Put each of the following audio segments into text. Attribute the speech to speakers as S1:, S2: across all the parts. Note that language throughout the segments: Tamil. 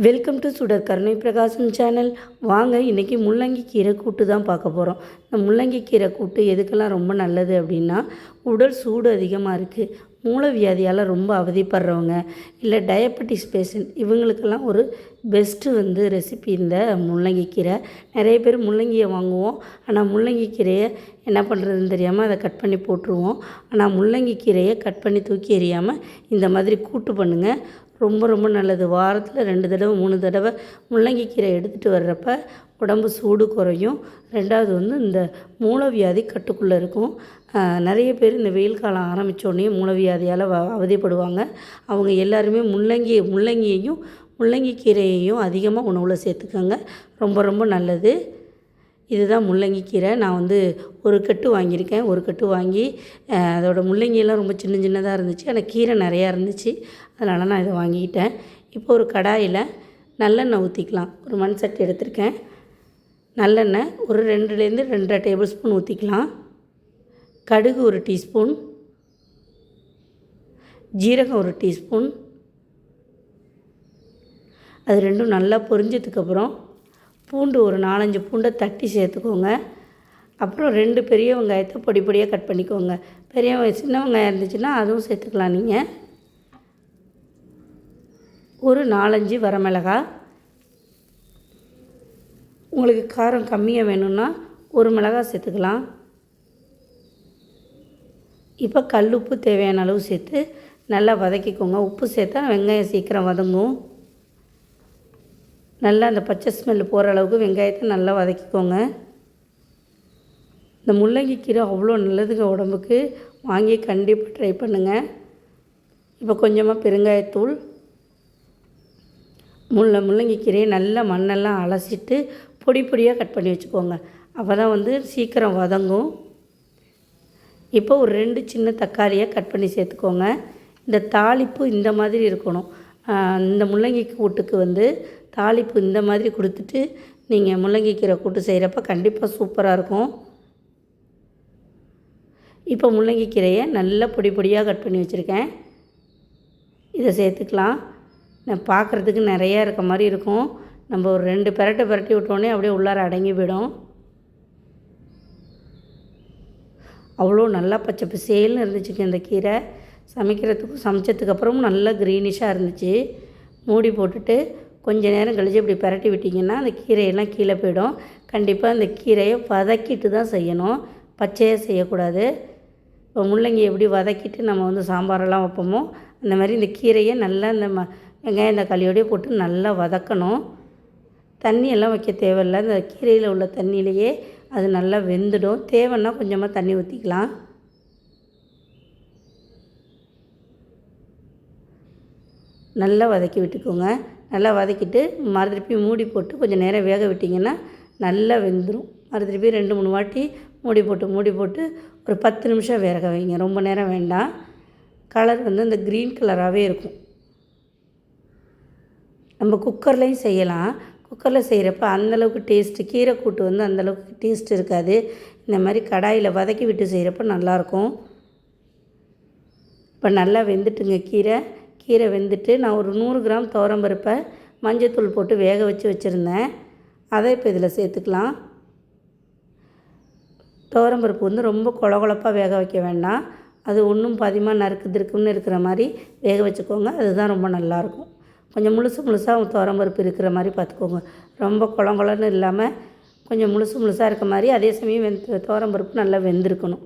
S1: வெல்கம் டு சுடர் கருணை பிரகாசம் சேனல். வாங்க இன்றைக்கி முள்ளங்கி கீரை கூட்டு தான் பார்க்க போகிறோம். இந்த முள்ளங்கி கீரை கூட்டு எதுக்கெல்லாம் ரொம்ப நல்லது அப்படின்னா, உடல் சூடு அதிகமாக இருக்குது, மூலவியாதியால் ரொம்ப அவதிப்படுறவங்க, இல்லை டயபெட்டிஸ் பேஷண்ட், இவங்களுக்கெல்லாம் ஒரு பெஸ்ட்டு ரெசிபி இந்த முள்ளங்கி கீரை. நிறைய பேர் முள்ளங்கியை வாங்குவோம், ஆனால் முள்ளங்கி கீரையை என்ன பண்ணுறதுன்னு தெரியாமல் அதை கட் பண்ணி போட்டுருவோம். ஆனால் முள்ளங்கி கீரையை கட் பண்ணி தூக்கி எறியாமல் இந்த மாதிரி கூட்டு பண்ணுங்கள், ரொம்ப ரொம்ப நல்லது. வாரத்தில் 2 தடவை 3 தடவை முள்ளங்கி கீரை எடுத்துகிட்டு வர்றப்ப உடம்பு சூடு குறையும். ரெண்டாவது இந்த மூலவியாதி கட்டுக்குள்ளே இருக்கும். நிறைய பேர் இந்த வெயில் காலம் ஆரம்பித்தோடனே மூலவியாதியால் அவதிப்படுவாங்க. அவங்க எல்லாருமே முள்ளங்கியையும் முள்ளங்கி கீரையையும் அதிகமாக உணவில் சேர்த்துக்கோங்க, ரொம்ப ரொம்ப நல்லது. இதுதான் முள்ளங்கி கீரை. நான் ஒரு கட்டு வாங்கியிருக்கேன். ஒரு கட்டு வாங்கி அதோடய முள்ளங்கியெல்லாம் ரொம்ப சின்ன சின்னதாக இருந்துச்சு, ஆனால் கீரை நிறையா இருந்துச்சு, அதனால் நான் இதை வாங்கிக்கிட்டேன். இப்போ ஒரு கடாயில் நல்லெண்ணெய் ஊற்றிக்கலாம். ஒரு மண் சட்டி எடுத்திருக்கேன். நல்லெண்ணெய் ஒரு 2லேருந்து 2.5 டேபிள் ஸ்பூன் ஊற்றிக்கலாம். கடுகு 1 டீஸ்பூன், ஜீரகம் 1 டீஸ்பூன். அது ரெண்டும் நல்லா பொரிஞ்சதுக்கப்புறம் பூண்டு ஒரு 4-5 பூண்டை தட்டி சேர்த்துக்கோங்க. அப்புறம் 2 பெரிய வெங்காயத்தை பொடி பொடியாக கட் பண்ணிக்கோங்க. சின்ன வெங்காயம் இருந்துச்சுன்னா அதுவும் சேர்த்துக்கலாம் நீங்கள். ஒரு 4-5 வரமிளகாய். உங்களுக்கு காரம் கம்மியாக வேணும்னா ஒரு மிளகாய் சேர்த்துக்கலாம். இப்போ கல் உப்பு தேவையான அளவு சேர்த்து நல்லா வதக்கிக்கோங்க. உப்பு சேர்த்தா வெங்காயம் சீக்கிரம் வதங்கும். நல்லா அந்த பச்சை ஸ்மெல்லு போகிற அளவுக்கு வெங்காயத்தை நல்லா வதக்கிக்கோங்க. இந்த முள்ளங்கி கீரை அவ்வளோ நல்லதுங்க உடம்புக்கு, வாங்கி கண்டிப்பாக ட்ரை பண்ணுங்கள். இப்போ கொஞ்சமாக பெருங்காயத்தூள். முள்ளங்கி கீரையை நல்லா மண்ணெல்லாம் அலசிட்டு பொடி பொடியாக கட் பண்ணி வச்சுக்கோங்க, அப்போ தான் சீக்கிரம் வதங்கும். இப்போ ஒரு 2 சின்ன தக்காளியை கட் பண்ணி சேர்த்துக்கோங்க. இந்த தாளிப்பு இந்த மாதிரி இருக்கணும். இந்த முள்ளங்கி கூட்டுக்கு தாளிப்பு இந்த மாதிரி கொடுத்துட்டு நீங்கள் முள்ளங்கி கீரை கூட்டு செய்கிறப்ப கண்டிப்பாக சூப்பராக இருக்கும். இப்போ முள்ளங்கி கீரையை நல்லா பொடி பொடியாக கட் பண்ணி வச்சுருக்கேன், இதை சேர்த்துக்கலாம். நான் பார்க்குறதுக்கு நிறையா இருக்க மாதிரி இருக்கும். நம்ம ஒரு 2 பிரட்டி விட்டோன்னே அப்படியே உள்ளார அடங்கி போயிடும். அவ்வளோ நல்லா பச்சை பசேல்னு இருந்துச்சுங்க இந்த கீரை. சமைச்சதுக்கப்புறமும் நல்லா க்ரீனிஷாக இருந்துச்சு. மூடி போட்டுட்டு கொஞ்சம் நேரம் கழித்து இப்படி பிரட்டி விட்டிங்கன்னா அந்த கீரையெல்லாம் கீழே போயிடும். கண்டிப்பாக அந்த கீரையை வதக்கிட்டு தான் செய்யணும், பச்சையாக செய்யக்கூடாது. இப்போ முள்ளங்கி எப்படி வதக்கிட்டு நம்ம சாம்பாரெல்லாம் வைப்போமோ அந்த மாதிரி இந்த கீரையை நல்லா இந்த வெங்காயம் தக்காளியோடய போட்டு நல்லா வதக்கணும். தண்ணியெல்லாம் வைக்க தேவையில்லை, இந்த கீரையில் உள்ள தண்ணியிலையே அது நல்லா வெந்துடும். தேவைன்னா கொஞ்சமாக தண்ணி ஊற்றிக்கலாம். நல்லா வதக்கி விட்டுக்கோங்க. நல்லா வதக்கிட்டு மறுதிருப்பி மூடி போட்டு கொஞ்சம் நேரம் வேக விட்டிங்கன்னா நல்லா வெந்துடும். மறுதிருப்பி 2-3 வாட்டி மூடி போட்டு ஒரு 10 நிமிஷம் வேக வைங்க, ரொம்ப நேரம் வேண்டாம். கலர் இந்த க்ரீன் கலராகவே இருக்கும். நம்ம குக்கர்லேயும் செய்யலாம். குக்கரில் செய்கிறப்ப அந்தளவுக்கு டேஸ்ட்டு, கீரை கூட்டு அந்தளவுக்கு டேஸ்ட் இருக்காது. இந்த மாதிரி கடாயில் வதக்கி விட்டு செய்கிறப்ப நல்லாயிருக்கும். இப்போ நல்லா வெந்துட்டுங்க கீரை வெந்துட்டு நான் ஒரு 100 கிராம் துவரம்பருப்பை மஞ்சத்தூள் போட்டு வேக வச்சுருந்தேன், அதை இப்போ இதில் சேர்த்துக்கலாம். துவரம்பருப்பு ரொம்ப கொழகொழப்பாக வேக வைக்க வேண்டாம், அது ஒன்றும் பாதியமாக நறுக்குன்னு இருக்கிற மாதிரி வேக வச்சுக்கோங்க, அதுதான் ரொம்ப நல்லாயிருக்கும். கொஞ்சம் முழுசாக துவரம்பருப்பு இருக்கிற மாதிரி பார்த்துக்கோங்க. ரொம்ப குழங்குழன்னு இல்லாமல் கொஞ்சம் முழுசாக இருக்க மாதிரி, அதே சமயம் துவரம்பருப்பு நல்லா வெந்திருக்கணும்,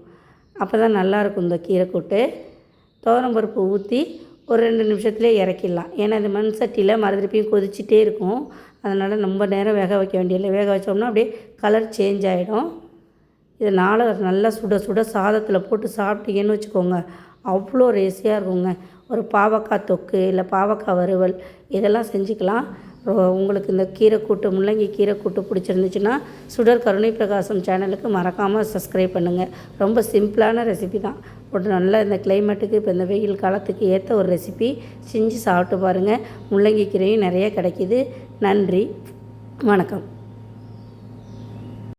S1: அப்போ தான் நல்லாயிருக்கும் இந்த கீரை கூட்டு. துவரம்பருப்பு ஊற்றி ஒரு 2 நிமிஷத்துலேயே இறக்கிடலாம். ஏன்னா இந்த மண் சட்டியில் மறுதிருப்பியும் கொதிச்சிட்டே இருக்கும், அதனால் ரொம்ப நேரம் வேக வைக்க வேண்டியதில்லை. வேக வச்சோம்னா அப்படியே கலர் சேஞ்ச் ஆகிடும். இதனால் நல்லா சுட சாதத்தில் போட்டு சாப்பிட்டீங்கன்னு வச்சுக்கோங்க, அவ்வளோ ரேசியாக இருக்குங்க. ஒரு பாவக்காய் தொக்கு இல்லை பாவக்காய் வறுவல் இதெல்லாம் செஞ்சுக்கலாம். உங்களுக்கு இந்த கீரை கூட்டு முள்ளங்கி கீரை கூட்டு பிடிச்சிருந்துச்சுன்னா சுடர் கருணை பிரகாசம் சேனலுக்கு மறக்காமல் சப்ஸ்கிரைப் பண்ணுங்கள். ரொம்ப சிம்பிளான ரெசிபி தான். ஒரு நல்ல இந்த கிளைமேட்டுக்கு இப்போ இந்த வெயில் காலத்துக்கு ஏற்ற ஒரு ரெசிபி செஞ்சு சாப்பிட்டு பாருங்கள். முள்ளங்கி கீரையும் நிறைய கிடைக்கிது. நன்றி, வணக்கம்.